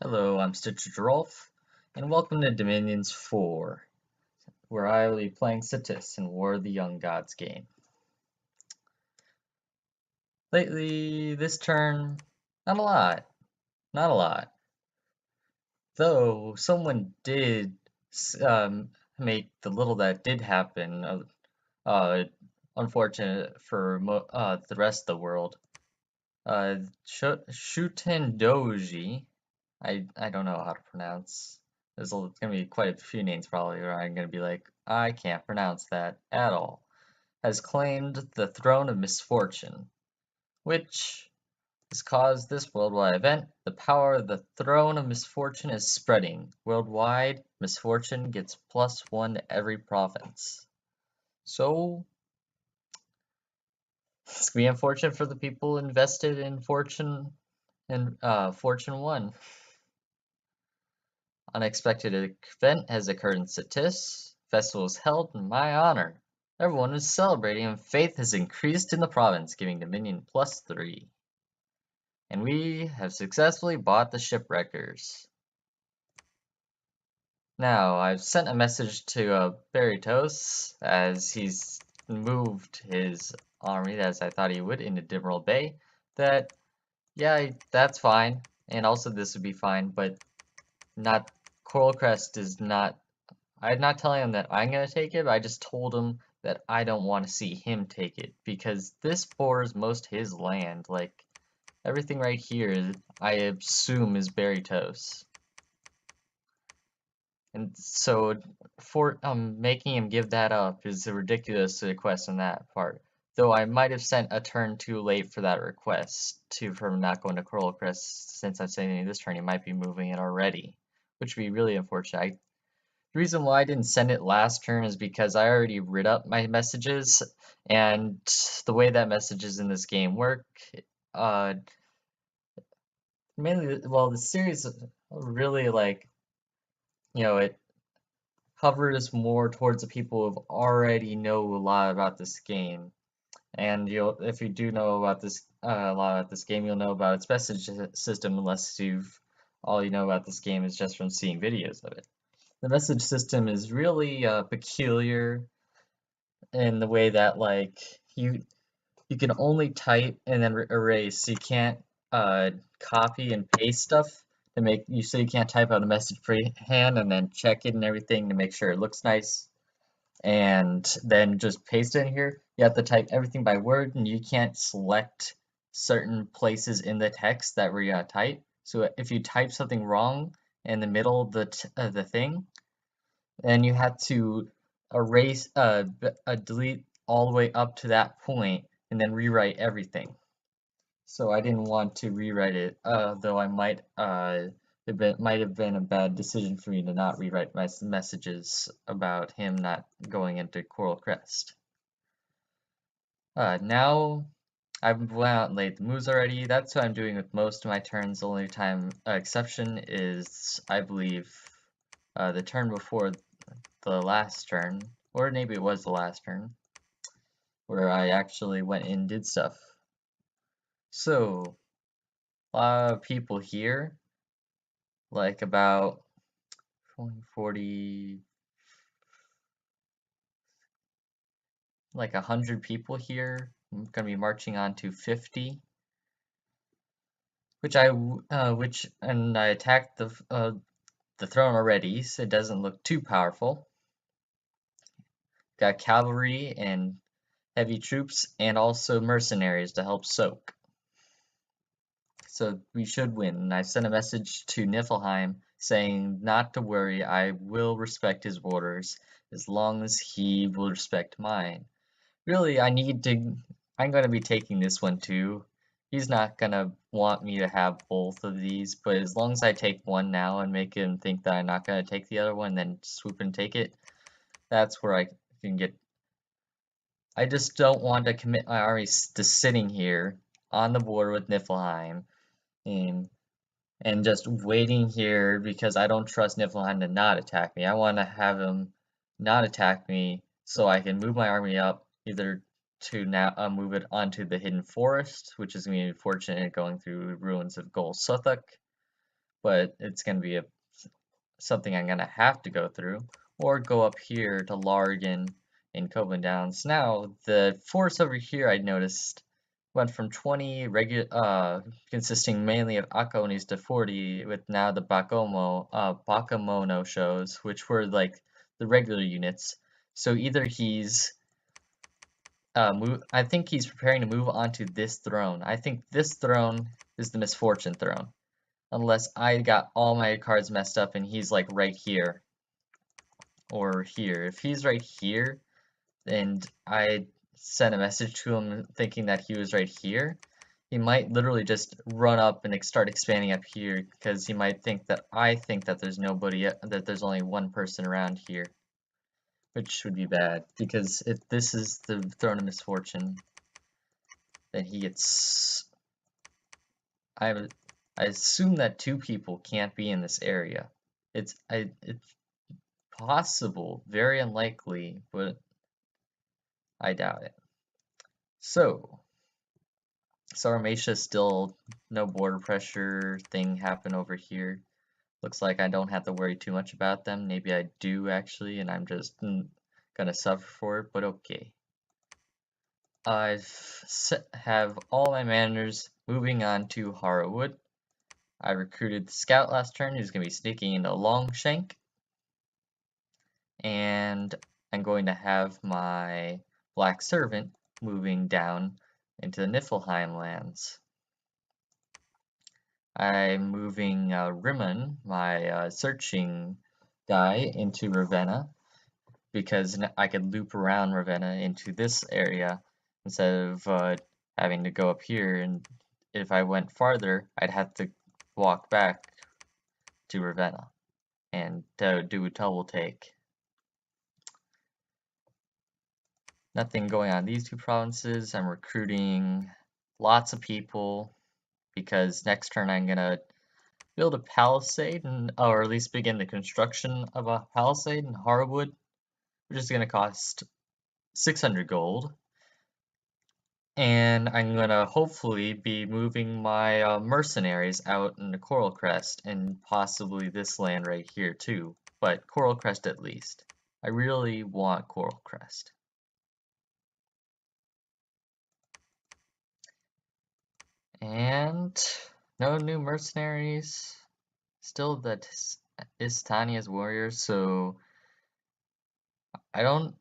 Hello, I'm Stitcher Girolf, and welcome to Dominions 4, where I will be playing Citis in War of the Young Gods game. Lately, this turn, not a lot, not a lot. Though, someone did make the little that did happen uh, unfortunate for the rest of the world. Shuten Doji, I don't know how to pronounce. There's gonna be quite a few names probably where I'm gonna be like, I can't pronounce that at all. Has claimed the throne of misfortune, which has caused this worldwide event. The power of the throne of misfortune is spreading. Worldwide, misfortune gets +1 to every province. So it's gonna be unfortunate for the people invested in Fortune and Fortune 1. Unexpected event has occurred in Citis. Festival is held in my honor. Everyone is celebrating and faith has increased in the province, giving Dominion +3. And we have successfully bought the shipwreckers. Now, I've sent a message to Beritos as he's moved his army, as I thought he would, into Dimmerl Bay, that, yeah, that's fine, and also this would be fine, but not, Coral Crest is not, I'm not telling him that I'm going to take it, but I just told him that I don't want to see him take it, because this bores most his land, like, everything right here, I assume is Beritos. And so for making him give that up is a ridiculous request on that part. Though I might have sent a turn too late for that request from not going to Coral Crest since I'm saying this turn he might be moving it already, which would be really unfortunate. The reason why I didn't send it last turn is because I already writ up my messages, and the way that messages in this game work, uh, mainly, well, the series really like, it hovers more towards the people who already know a lot about this game. And if you do know about this a lot about this game, you'll know about its message system, unless all you know about this game is just from seeing videos of it. The message system is really peculiar in the way that like you can only type and then erase. You can't copy and paste stuff to make you so you can't type out a message freehand and then check it and everything to make sure it looks nice and then just paste it in here. You have to type everything by word and you can't select certain places in the text that we're gonna type. So if you type something wrong in the middle of the thing, then you have to erase delete all the way up to that point and then rewrite everything. So I didn't want to rewrite it, though I might might have been a bad decision for me to not rewrite my messages about him not going into Coral Crest. Now I've went out and laid the moves already. That's what I'm doing with most of my turns. The only time exception is, I believe, the turn before the last turn, or maybe it was the last turn, where I actually went and did stuff. So, a lot of people here, like about 40, like 100 people here. I'm gonna be marching on to 50, and I attacked the throne already, so it doesn't look too powerful. Got cavalry and heavy troops, and also mercenaries to help soak. So we should win. And I sent a message to Niflheim saying not to worry, I will respect his orders as long as he will respect mine. Really, I'm gonna be taking this one too. He's not gonna want me to have both of these, but as long as I take one now and make him think that I'm not gonna take the other one, then swoop and take it, that's where I can get. I just don't want to commit my army to sitting here on the border with Niflheim and just waiting here because I don't trust Niflheim to not attack me. I want to have him not attack me so I can move my army up either to now move it onto the Hidden Forest, which is going to be fortunate going through ruins of Gol Suthuk, but it's gonna be something I'm gonna have to go through, or go up here to Largan in Copeland Downs. Now, the force over here I noticed went from 20 consisting mainly of Akonis to 40 with now the Bakemono shows, which were like the regular units. So either he's I think he's preparing to move on to this throne. I think this throne is the Misfortune throne. Unless I got all my cards messed up and he's like right here. Or here. If he's right here, and I sent a message to him thinking that he was right here, he might literally just run up and start expanding up here because he might think that I think that there's nobody, that there's only one person around here. Which would be bad, because if this is the Throne of Misfortune, then he gets... I assume that 2 people can't be in this area. It's possible, very unlikely, but I doubt it. So, Sarmatia still no border pressure thing happen over here. Looks like I don't have to worry too much about them. Maybe I do actually, and I'm just gonna suffer for it, but okay. I have all my managers moving on to Harrowwood. I recruited the scout last turn who's going to be sneaking into Longshank. And I'm going to have my Black Servant moving down into the Niflheim lands. I'm moving Rimmon, my searching guy, into Ravenna because I could loop around Ravenna into this area instead of having to go up here, and if I went farther, I'd have to walk back to Ravenna and do a double take. Nothing going on in these 2 provinces. I'm recruiting lots of people because next turn I'm gonna build a palisade, or at least begin the construction of a palisade in Harrowwood, which is gonna cost 600 gold. And I'm gonna hopefully be moving my mercenaries out into Coral Crest and possibly this land right here too, but Coral Crest at least. I really want Coral Crest. And no new mercenaries. Still that Istania's warriors, so I don't.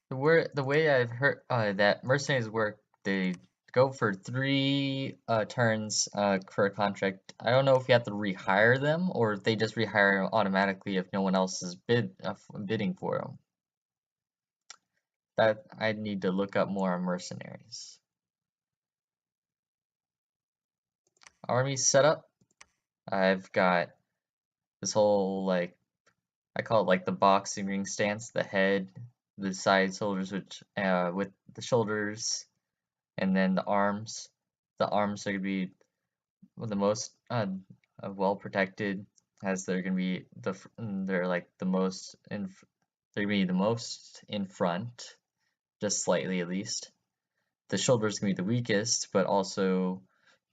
The way I've heard that mercenaries work, they go for 3 turns for a contract. I don't know if you have to rehire them or if they just rehire automatically if no one else is bidding for them. That I need to look up more on mercenaries. Army setup. I've got this whole like, I call it like the boxing ring stance. The head, the side shoulders, which with the shoulders, and then the arms. The arms are gonna be the most well protected, as they're gonna be they're like the most they're gonna be the most in front, just slightly at least. The shoulders gonna be the weakest, but also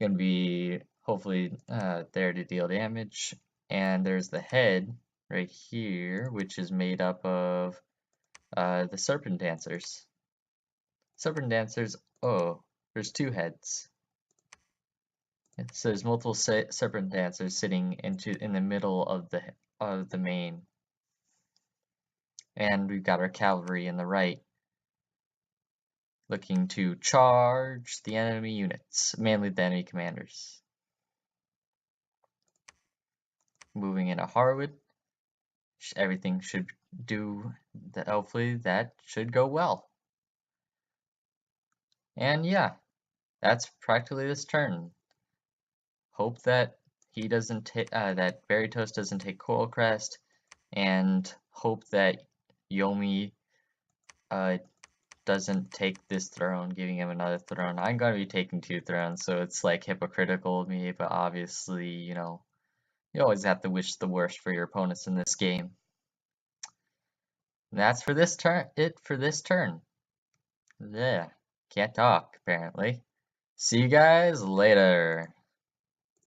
gonna be hopefully there to deal damage. And there's the head right here, which is made up of the Serpent Dancers. Serpent Dancers, oh, there's 2 heads. So there's multiple Serpent Dancers sitting in the middle of the main. And we've got our cavalry in the right, looking to charge the enemy units, mainly the enemy commanders. Moving into Harrowwood, everything should do that. Hopefully that should go well. And yeah, that's practically this turn. Hope that he doesn't take that Baritos doesn't take Coral Crest, and hope that Yomi doesn't take this throne, giving him another throne. I'm gonna be taking 2 thrones, so it's like hypocritical of me, but obviously, you know, you always have to wish the worst for your opponents in this game. And that's for this turn. Yeah, can't talk apparently. See you guys later.